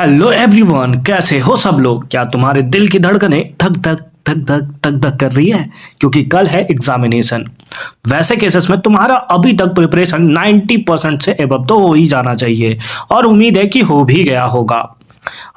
Hello everyone, कैसे हो सब लोग। क्या तुम्हारे दिल की धड़कनें धक धक धक धक धक धक कर रही है क्योंकि कल है एग्जामिनेशन। वैसे केसेस में तुम्हारा अभी तक प्रिपरेशन 90% से एबव तो हो ही जाना चाहिए और उम्मीद है कि हो भी गया होगा।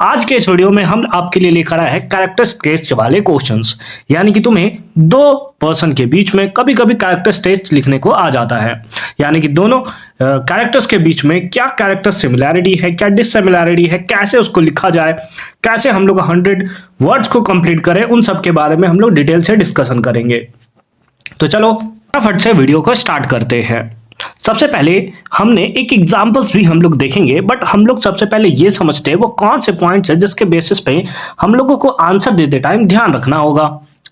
आज के इस वीडियो में हम आपके लिए लेकर आए हैं कैरेक्टर स्केच वाले क्वेश्चंस, यानी कि तुम्हें दो पर्सन के बीच में कभी कभी कैरेक्टर स्केच लिखने को आ जाता है, यानी कि दोनों कैरेक्टर्स के बीच में क्या कैरेक्टर सिमिलैरिटी है, क्या डिससिमिलैरिटी है, कैसे उसको लिखा जाए, कैसे हम लोग 100 वर्ड्स को कंप्लीट करें, उन सब के बारे में हम लोग डिटेल से डिस्कशन करेंगे। तो चलो फटाफट से वीडियो को स्टार्ट करते हैं। सबसे पहले हमने एक एग्जांपल्स भी हम लोग देखेंगे, बट हम लोग सबसे पहले ये समझते हैं वो कौन से पॉइंट्स है जिसके बेसिस पे हम लोगों को आंसर देते टाइम ध्यान रखना होगा।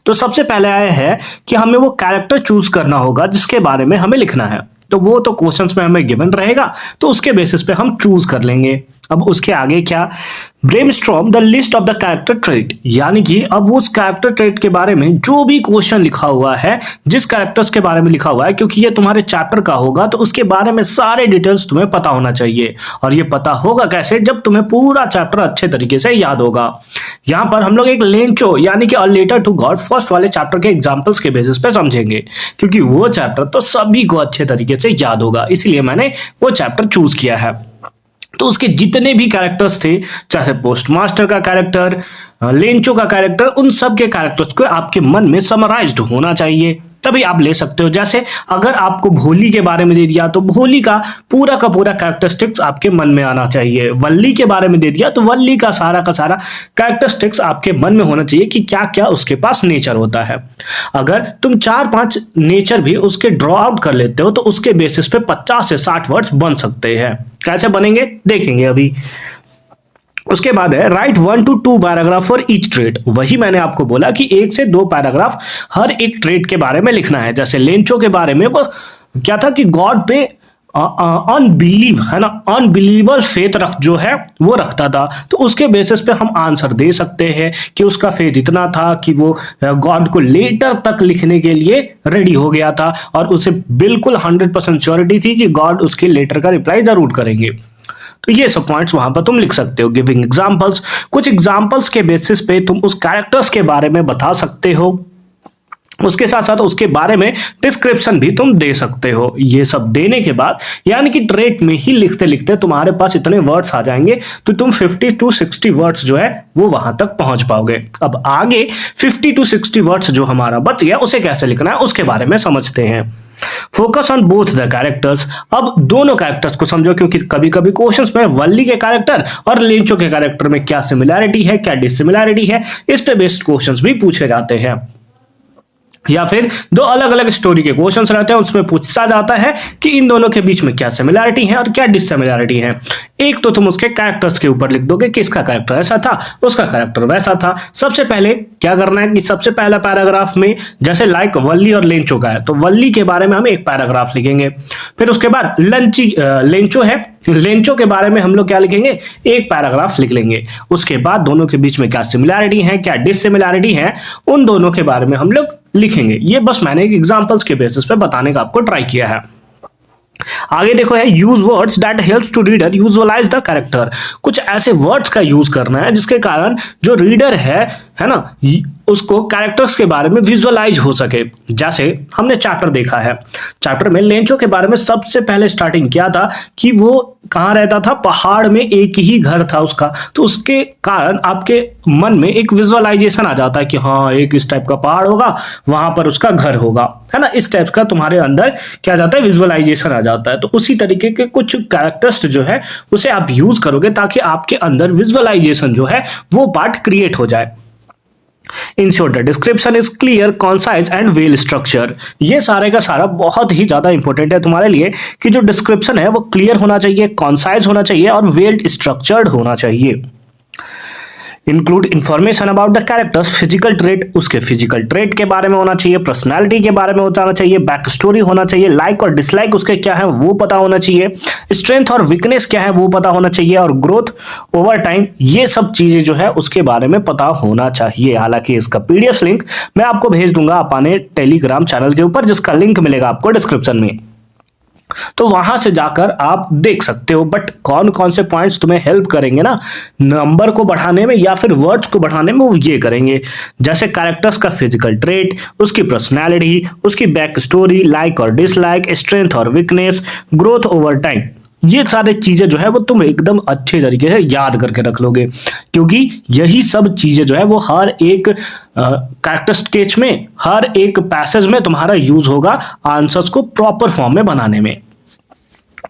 तो सबसे पहले आया है कि हमें वो कैरेक्टर चूज करना होगा जिसके बारे में हमें लिखना है। तो वो तो क्वेश्चंस में हमें गिवन रहेगा, तो उसके बेसिस पे हम चूज कर लेंगे। अब उसके आगे क्या, brainstorm the list of the character trait, यानी कि अब उस कैरेक्टर ट्रेट के बारे में जो भी क्वेश्चन लिखा हुआ है, जिस कैरेक्टर्स के बारे में लिखा हुआ है, क्योंकि ये तुम्हारे चैप्टर का होगा तो उसके बारे में सारे डिटेल्स तुम्हें पता होना चाहिए। और ये पता होगा कैसे, जब तुम्हें पूरा चैप्टर अच्छे तरीके से याद होगा। यहां पर हम लोग एक लेंचो यानी कि a letter to God first वाले चैप्टर के एग्जाम्पल्स के बेसिस पे समझेंगे, क्योंकि वो चैप्टर तो सभी को अच्छे तरीके से याद होगा, इसलिए मैंने वो चैप्टर चूज किया है। तो उसके जितने भी कैरेक्टर्स थे, चाहे पोस्ट मास्टर का कैरेक्टर, लेंचो का कैरेक्टर, उन सब के कैरेक्टर्स को आपके मन में समराइज्ड होना चाहिए, तभी आप ले सकते हो। जैसे अगर आपको भोली के बारे में दे दिया तो भोली का पूरा कैरेक्टरिस्टिक्स आपके मन में आना चाहिए। वल्ली के बारे में दे दिया तो वल्ली का सारा कैरेक्टरिस्टिक्स आपके मन में होना चाहिए कि क्या क्या उसके पास नेचर होता है। अगर तुम 4-5 नेचर भी उसके ड्रॉ आउट कर लेते हो तो उसके बेसिस पे 50 से 60 वर्ड्स बन सकते हैं। कैसे बनेंगे देखेंगे अभी। उसके बाद है right 1 to 2 paragraph for each trait. वही मैंने आपको बोला कि 1 से 2 पैराग्राफ हर एक ट्रेट के बारे में लिखना है। जैसे लेंचो के बारे में वो क्या था कि गॉड पे अनबिलीव है ना, अनबिलीवेबल फेथ जो है वो रखता था, तो उसके बेसिस पे हम आंसर दे सकते हैं कि उसका फेथ इतना था कि वो गॉड को लेटर तक लिखने के लिए रेडी हो गया था और उसे बिल्कुल 100% श्योरिटी थी कि गॉड उसके लेटर का रिप्लाई जरूर करेंगे। तो ये सब पॉइंट्स वहां पर तुम लिख सकते हो। गिविंग एग्जांपल्स, कुछ एग्जांपल्स के बेसिस पे तुम उस कैरेक्टर्स के बारे में बता सकते हो, उसके साथ साथ उसके बारे में डिस्क्रिप्शन भी तुम दे सकते हो। ये सब देने के बाद यानी कि ट्रेट में ही लिखते लिखते तुम्हारे पास इतने वर्ड्स आ जाएंगे तो तुम 50 to 60 वर्ड्स जो है वो वहां तक पहुंच पाओगे। अब आगे 50 to 60 वर्ड्स जो हमारा बच गया उसे कैसे लिखना है उसके बारे में समझते हैं। Focus on both the characters. अब दोनों कैरेक्टर्स को समझो, क्योंकि कभी कभी क्वेश्चंस में वल्ली के कैरेक्टर और लेंचो के कैरेक्टर में क्या सिमिलैरिटी है, क्या डिससिमिलैरिटी है, इस पे बेस्ड क्वेश्चंस भी पूछे जाते हैं। या फिर दो अलग अलग स्टोरी के क्वेश्चंस रहते हैं, उसमें पूछा जाता है कि इन दोनों के बीच में क्या सिमिलैरिटी है और क्या डिससिमिलैरिटी है। एक तो तुम उसके कैरेक्टर्स के ऊपर लिख दोगे कि इसका कैरेक्टर ऐसा था, उसका कैरेक्टर वैसा था। सबसे पहले क्या करना है कि सबसे पहला पैराग्राफ में जैसे लाइक वल्ली और लेंचो का है तो वल्ली के बारे में हम एक पैराग्राफ लिखेंगे। फिर उसके बाद लेंचो है, लेंचो के बारे में हम लोग क्या लिखेंगे, एक पैराग्राफ लिख लेंगे। उसके बाद दोनों के बीच में क्या सिमिलैरिटी है, क्या डिससिमिलैरिटी है, उन दोनों के बारे में हम लोग लिखेंगे। ये बस मैंने एक एग्जांपल्स के बेसिस पे बताने का आपको ट्राई किया है। आगे देखो है use words that helps to reader visualise the character. कुछ ऐसे वर्ड्स का यूज करना है जिसके कारण जो रीडर है ना, उसको कैरेक्टर्स के बारे में विजुअलाइज हो सके। जैसे हमने चैप्टर देखा है, चैप्टर में लेंचो के बारे में सबसे पहले स्टार्टिंग किया था कि वो कहाँ रहता था, पहाड़ में एक ही घर था उसका, तो उसके कारण आपके मन में एक विजुअलाइजेशन आ जाता है कि हाँ एक इस टाइप का पहाड़ होगा, वहां पर उसका घर होगा, है ना। इस टाइप का तुम्हारे अंदर क्या जाता है, विजुअलाइजेशन आ जाता है। तो उसी तरीके के कुछ कैरेक्टर्स जो है उसे आप यूज करोगे ताकि आपके अंदर विजुअलाइजेशन जो है वो पार्ट क्रिएट हो जाए। Ensure the description is clear, concise and well structured। ये सारे का सारा बहुत ही ज्यादा इंपॉर्टेंट है तुम्हारे लिए कि जो डिस्क्रिप्शन है वो क्लियर होना चाहिए, कॉन्साइज होना चाहिए और वेल स्ट्रक्चर्ड होना चाहिए। Include information about the characters physical trait, उसके फिजिकल ट्रेट के बारे में होना चाहिए, पर्सनालिटी के बारे में होना चाहिए, बैक स्टोरी होना चाहिए, लाइक और डिसलाइक उसके क्या है वो पता होना चाहिए, स्ट्रेंथ और वीकनेस क्या है वो पता होना चाहिए और ग्रोथ ओवर टाइम, ये सब चीजें जो है उसके बारे में पता होना चाहिए। हालांकि इसका पीडीएफ लिंक मैं आपको भेज दूंगा अपने टेलीग्राम चैनल के ऊपर, जिसका लिंक मिलेगा आपको डिस्क्रिप्शन में। तो वहां से जाकर आप देख सकते हो। बट कौन कौन से पॉइंट्स तुम्हें हेल्प करेंगे ना नंबर को बढ़ाने में या फिर वर्ड्स को बढ़ाने में, वो ये करेंगे जैसे कैरेक्टर्स का फिजिकल ट्रेट, उसकी पर्सनैलिटी, उसकी बैक स्टोरी, लाइक और डिसलाइक, स्ट्रेंथ और वीकनेस, ग्रोथ ओवर टाइम। ये सारी चीजें जो है वो तुम एकदम अच्छे तरीके से याद करके रख लोगे, क्योंकि यही सब चीजें जो है वो हर एक कैरेक्टर स्केच में, हर एक पैसेज में तुम्हारा यूज होगा आंसर्स को प्रॉपर फॉर्म में बनाने में।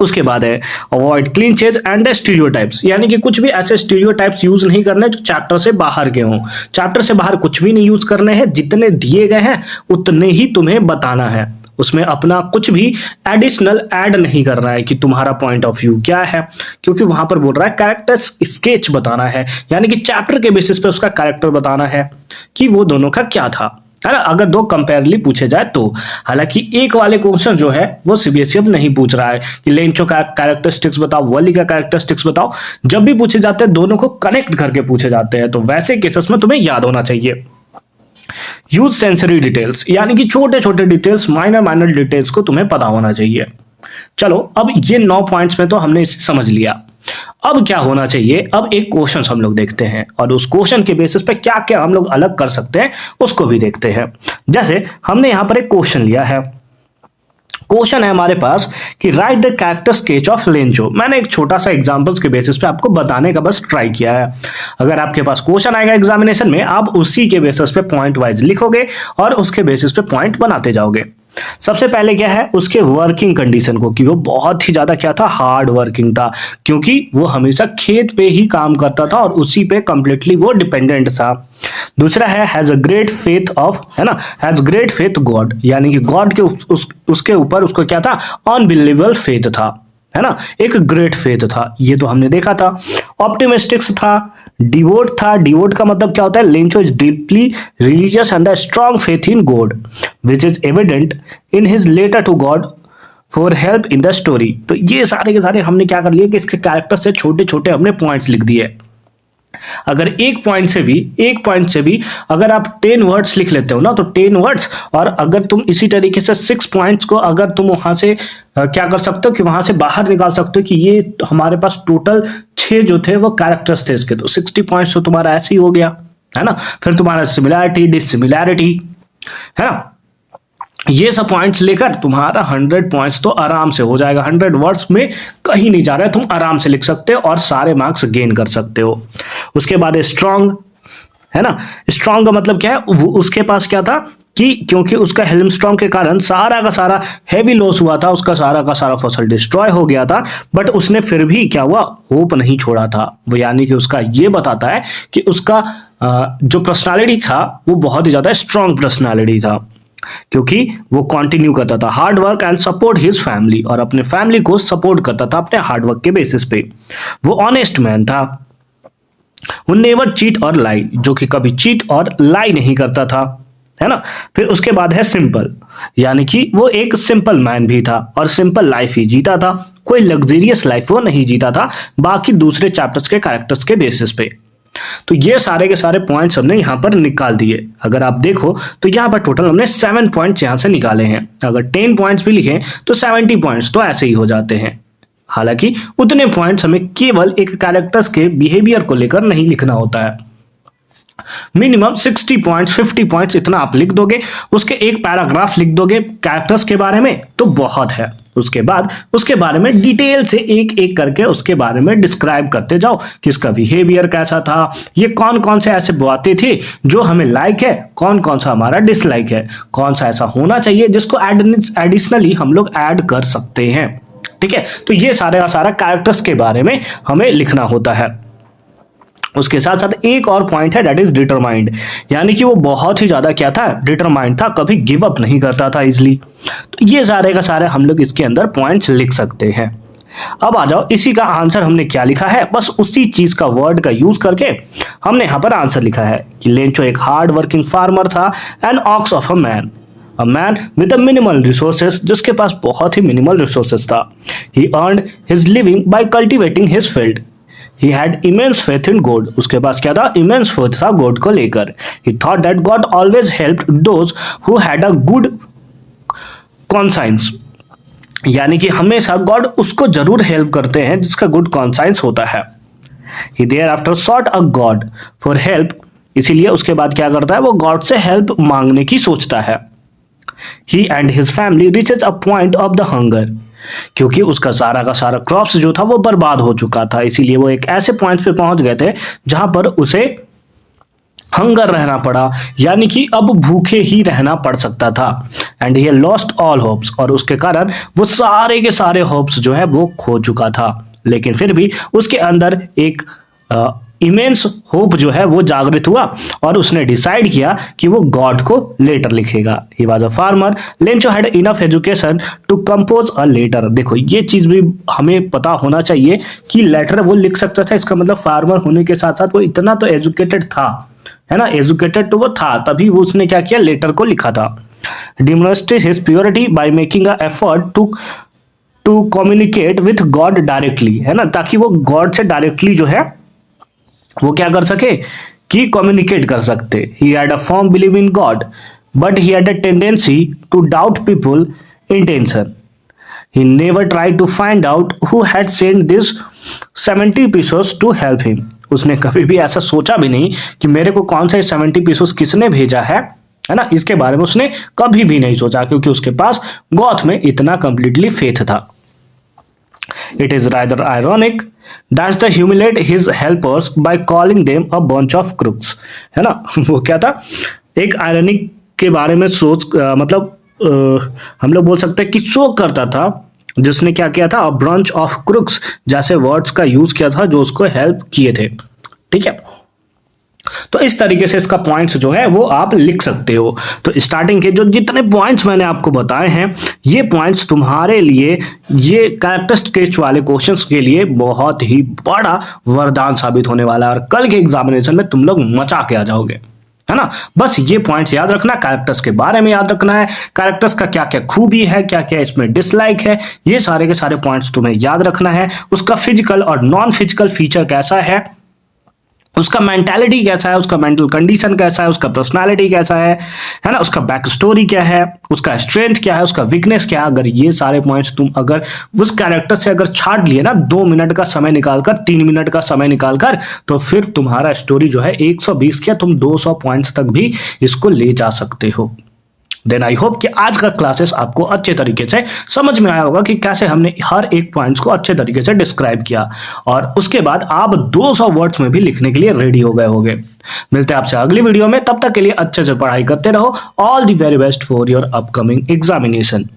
उसके बाद है अवॉइड क्लीनचेज एंड स्टीरियोटाइप्स, यानी कि कुछ भी ऐसे स्टीरियोटाइप्स यूज नहीं करने जो चैप्टर से बाहर के हों। चैप्टर से बाहर कुछ भी नहीं यूज करने हैं, जितने दिए गए हैं उतने ही तुम्हें बताना है, उसमें अपना कुछ भी एडिशनल ऐड नहीं करना है कि तुम्हारा पॉइंट ऑफ व्यू क्या है, क्योंकि वहां पर बोल रहा है कैरेक्टर स्केच बताना है, यानी कि चैप्टर के बेसिस पे उसका कैरेक्टर बताना है कि वो दोनों का क्या था, है ना। अगर दो कंपेयरली पूछे जाए तो, हालांकि एक वाले क्वेश्चन जो है वो सीबीएसई अब नहीं पूछ रहा है कि लेंचो का कैरेक्टरिस्टिक्स बताओ, वली का कैरेक्टरिस्टिक्स बताओ। जब भी पूछे जाते हैं दोनों को कनेक्ट करके पूछे जाते हैं, तो वैसे केसेस में तुम्हें याद होना चाहिए। यूज सेंसरी डिटेल्स, यानी कि छोटे छोटे डिटेल्स, माइनर डिटेल्स को तुम्हें पता होना चाहिए। चलो अब ये 9 पॉइंट्स में तो हमने इसे समझ लिया। अब क्या होना चाहिए, अब एक क्वेश्चन हम लोग देखते हैं और उस क्वेश्चन के बेसिस पे क्या क्या हम लोग अलग कर सकते हैं उसको भी देखते हैं। जैसे हमने यहां पर एक क्वेश्चन लिया है, क्वेश्चन है हमारे पास कि right the character sketch of Lencho. मैंने एक छोटा सा एग्जांपल्स के बेसिस पे आपको बताने का बस ट्राई किया है। अगर आपके पास क्वेश्चन आएगा एग्जामिनेशन में, आप उसी के बेसिस पे पॉइंट वाइज लिखोगे और उसके बेसिस पे पॉइंट बनाते जाओगे। सबसे पहले क्या है, उसके वर्किंग कंडीशन को, कि वो बहुत ही ज्यादा क्या था, हार्ड वर्किंग था, क्योंकि वो हमेशा खेत पे ही काम करता था और उसी पे कंप्लीटली वो डिपेंडेंट था। दूसरा है has a great faith of, है ना, हैज ग्रेट फेथ गॉड, यानी कि गॉड के उसके ऊपर उसको क्या था, अनबिलीवेबल फेथ था, है ना, एक ग्रेट फेथ था, ये तो हमने देखा था। ऑप्टिमिस्टिक्स था, डिवोट था, डिवोट का मतलब क्या होता है, Lencho is deeply religious and a strong faith in God which is evident in his letter to God for help in the story. तो ये सारे के सारे हमने क्या कर लिए कि इसके कैरेक्टर से छोटे छोटे हमने पॉइंट्स लिख दिए। अगर एक पॉइंट से भी अगर आप 10 वर्ड्स लिख लेते हो ना, तो 10 वर्ड्स, और अगर तुम इसी तरीके से 6 पॉइंट्स को अगर तुम वहां से क्या कर सकते हो कि वहां से बाहर निकाल सकते हो कि ये हमारे पास टोटल 6 जो थे वो कैरेक्टर्स थे इसके, तो 60 पॉइंट्स तो तुम्हारा ऐसे ही हो गया, है ना। फिर तुम्हारा सिमिलैरिटी, डिसिमिलैरिटी, है ना, ये सब पॉइंट्स लेकर तुम्हारा 100 पॉइंट्स तो आराम से हो जाएगा। 100 वर्ड्स में कहीं नहीं जा रहा है, तुम आराम से लिख सकते हो और सारे मार्क्स गेन कर सकते हो। उसके बाद स्ट्रॉन्ग, है ना, स्ट्रॉन्ग का मतलब क्या है, उसके पास क्या था कि क्योंकि उसका हेल्मस्ट्रॉम के कारण सारा का सारा हैवी लॉस हुआ था, उसका सारा का सारा फसल डिस्ट्रॉय हो गया था, बट उसने फिर भी क्या हुआ, होप नहीं छोड़ा था वो, यानी कि उसका ये बताता है कि उसका जो पर्सनालिटी था वो बहुत ही ज्यादा स्ट्रॉन्ग पर्सनालिटी था, क्योंकि वो कंटिन्यू करता था hard work and support his family, और अपने फैमिली को सपोर्ट करता था अपने हार्ड वर्क के बेसिस पे। वो ऑनेस्ट मैन था, वो नेवर चीट और लाई, जो कि कभी चीट और लाई नहीं करता था, है ना। फिर उसके बाद है सिंपल, यानी कि वो एक सिंपल मैन भी था और सिंपल लाइफ ही जीता था, कोई लग्जरियस लाइफ वो नहीं जीता था बाकी दूसरे चैप्टर्स के कैरेक्टर्स के बेसिस पे। तो ये सारे के सारे पॉइंट्स हमने यहां पर निकाल दिए। अगर आप देखो तो यहां पर टोटल हमने 7 पॉइंट्स यहां से निकाले हैं। अगर 10 पॉइंट्स भी लिखें तो 70 पॉइंट्स तो ऐसे ही हो जाते हैं। हालांकि उतने पॉइंट्स हमें केवल एक कैरेक्टर्स के बिहेवियर को लेकर नहीं लिखना होता है। मिनिमम 60 पॉइंट्स, 50 पॉइंट्स इतना आप लिख दोगे, उसके एक पैराग्राफ लिख दोगे कैरेक्टर्स के बारे में तो बहुत है। उसके बाद उसके बारे में डिटेल से एक एक करके उसके बारे में डिस्क्राइब करते जाओ कि इसका बिहेवियर कैसा था, ये कौन कौन से ऐसे बातें थी जो हमें लाइक है, कौन कौन सा हमारा डिसलाइक है, कौन सा ऐसा होना चाहिए जिसको एडिशनली हम लोग ऐड कर सकते हैं। ठीक है, तो ये सारे का सारा कैरेक्टर्स के बारे में हमें लिखना होता है। उसके साथ साथ एक और पॉइंट है, दैट इज डिटरमाइंड, यानी कि वो बहुत ही ज्यादा क्या था, डिटरमाइंड था, कभी गिव अप नहीं करता था इजिली। तो ये सारे का सारे हम लोग इसके अंदर पॉइंट्स लिख सकते हैं। अब आ जाओ, इसी का आंसर हमने क्या लिखा है, बस उसी चीज का वर्ड का यूज करके हमने यहां पर आंसर लिखा है कि लेंचो एक हार्ड वर्किंग फार्मर था, an ox of a man with minimal resources, जिसके पास बहुत ही मिनिमल रिसोर्सेज था। He earned his living by cultivating his field. He had immense faith in God. उसके पास क्या था, immense faith था God को लेकर। He thought that God always helped those who had a good conscience. यानी कि हमेशा गॉड उसको जरूर हेल्प करते हैं जिसका गुड कॉन्साइंस होता है। He thereafter sought a god for help, इसीलिए उसके बाद क्या करता है, वो गॉड से हेल्प मांगने की सोचता है। He and his family reaches a point of the hunger, क्योंकि उसका सारा का सारा क्रॉप्स जो था वो बर्बाद हो चुका था, इसीलिए वो एक ऐसे पॉइंट पे पहुंच गए थे जहां पर उसे हंगर रहना पड़ा, यानी कि अब भूखे ही रहना पड़ सकता था। And he lost all hopes, और उसके कारण वो सारे के सारे होप्स जो है वो खो चुका था। लेकिन फिर भी उसके अंदर एक इमेंस होप जो है वो जागृत हुआ और उसने डिसाइड किया कि वो गॉड को लेटर लिखेगा। He was a farmer, Lencho had enough education to compose a letter. देखो ये चीज भी हमें पता होना चाहिए कि लेटर वो लिख सकता था, इसका मतलब फार्मर होने के साथ साथ वो इतना तो एजुकेटेड था, है ना, एजुकेटेड तो वो था, तभी वो उसने क्या किया, लेटर को लिखा था। Demonstrate his purity by making a effort to communicate with God directly, है ना, ताकि वो गॉड से डायरेक्टली जो है वो क्या कर सके कि कम्युनिकेट कर सकते। He had a firm believe in God but he had a tendency to doubt people intention. He never try to find out who had send this 70 pieces to help him. उसने कभी भी ऐसा सोचा भी नहीं कि मेरे को कौन सा 70 पीसेस किसने भेजा है ना, इसके बारे में उसने कभी भी नहीं सोचा, क्योंकि उसके पास गॉड में इतना कंप्लीटली फेथ था। It is rather ironic that the humiliate his helpers by calling them a bunch of crooks, है ना। वो क्या था, एक आयरनिक के बारे में मतलब हम लोग बोल सकते हैं कि शोक करता था, जिसने क्या किया था, अ ब्रंच ऑफ क्रुक्स जैसे वर्ड्स का यूज किया था जो उसको हेल्प किए थे। ठीक है, तो इस तरीके से इसका पॉइंट्स जो है वो आप लिख सकते हो। तो स्टार्टिंग के जो जितने पॉइंट्स मैंने आपको बताए हैं, ये पॉइंट्स तुम्हारे लिए ये कैरेक्टर स्केच वाले क्वेश्चंस के लिए बहुत ही बड़ा वरदान साबित होने वाला है, और कल के एग्जामिनेशन में तुम लोग मचा के आ जाओगे, है ना। बस ये पॉइंट्स याद रखना, कैरेक्टर्स के बारे में याद रखना है, कैरेक्टर्स का क्या क्या खूबी है, क्या क्या इसमें डिसलाइक है, ये सारे के सारे पॉइंट्स तुम्हें याद रखना है। उसका फिजिकल और नॉन फिजिकल फीचर कैसा है, उसका मेंटालिटी कैसा है, उसका मेंटल कंडीशन कैसा है, उसका पर्सनालिटी कैसा है ना, उसका बैक स्टोरी क्या है, उसका स्ट्रेंथ क्या है, उसका वीकनेस क्या है। अगर ये सारे पॉइंट्स तुम अगर उस कैरेक्टर से अगर छाट लिए ना 2 मिनट का समय निकालकर, 3 मिनट का समय निकालकर, तो फिर तुम्हारा स्टोरी जो है 120 क्या तुम 200 पॉइंट्स तक भी इसको ले जा सकते हो। देन आई होप कि आज का क्लासेस आपको अच्छे तरीके से समझ में आया होगा कि कैसे हमने हर एक पॉइंट्स को अच्छे तरीके से डिस्क्राइब किया, और उसके बाद आप 200 वर्ड्स में भी लिखने के लिए रेडी हो गए होंगे। मिलते हैं आपसे अगली वीडियो में, तब तक के लिए अच्छे से पढ़ाई करते रहो। All the very best for your upcoming examination.